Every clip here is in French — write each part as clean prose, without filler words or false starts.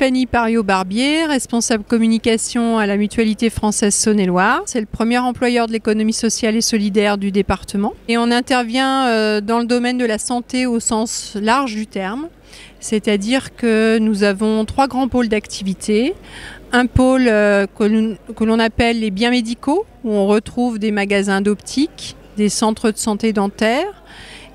Stéphanie Pariot-Barbier, responsable communication à la Mutualité française Saône-et-Loire. C'est le premier employeur de l'économie sociale et solidaire du département. Et on intervient dans le domaine de la santé au sens large du terme. C'est-à-dire que nous avons 3 grands pôles d'activité. Un pôle que l'on appelle les biens médicaux, où on retrouve des magasins d'optique, des centres de santé dentaire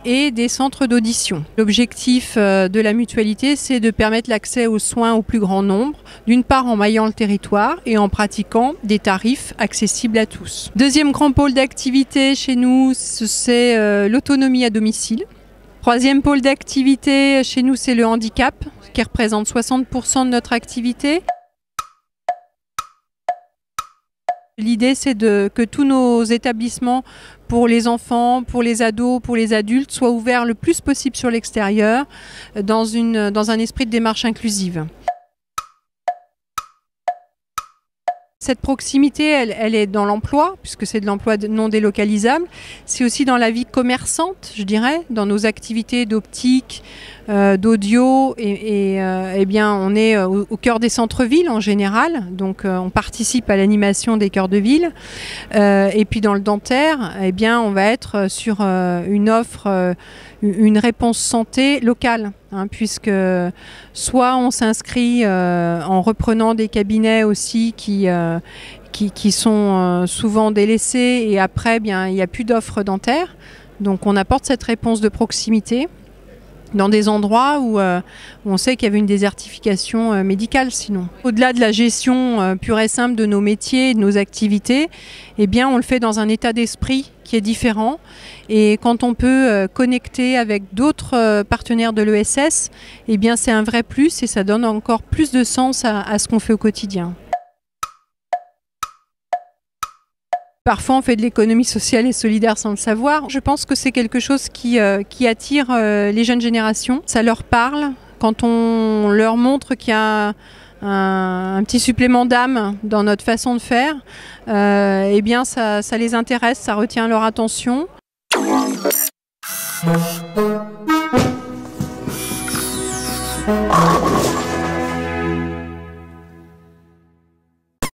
et des centres d'audition. L'objectif de la mutualité, c'est de permettre l'accès aux soins au plus grand nombre, d'une part en maillant le territoire et en pratiquant des tarifs accessibles à tous. Deuxième grand pôle d'activité chez nous, c'est l'autonomie à domicile. Troisième pôle d'activité chez nous, c'est le handicap, qui représente 60% de notre activité. L'idée, c'est que tous nos établissements, pour les enfants, pour les ados, pour les adultes, soient ouverts le plus possible sur l'extérieur, dans un esprit de démarche inclusive. Cette proximité, elle est dans l'emploi, puisque c'est de l'emploi non délocalisable. C'est aussi dans la vie commerçante, je dirais, dans nos activités d'optique, d'audio. Eh bien, on est au cœur des centres-villes en général, donc on participe à l'animation des cœurs de ville. Et puis dans le dentaire, eh bien, on va être sur une offre, une réponse santé locale. Puisque soit on s'inscrit en reprenant des cabinets aussi qui sont souvent délaissés et après bien, il n'y a plus d'offres dentaires. Donc on apporte cette réponse de proximité dans des endroits où on sait qu'il y avait une désertification médicale sinon. Au-delà de la gestion pure et simple de nos métiers et de nos activités, eh bien, on le fait dans un état d'esprit qui est différent. Et quand on peut connecter avec d'autres partenaires de l'ESS, eh bien, c'est un vrai plus et ça donne encore plus de sens à ce qu'on fait au quotidien. Parfois, on fait de l'économie sociale et solidaire sans le savoir. Je pense que c'est quelque chose qui attire les jeunes générations. Ça leur parle. Quand on leur montre qu'il y a un petit supplément d'âme dans notre façon de faire, eh bien, ça les intéresse, ça retient leur attention.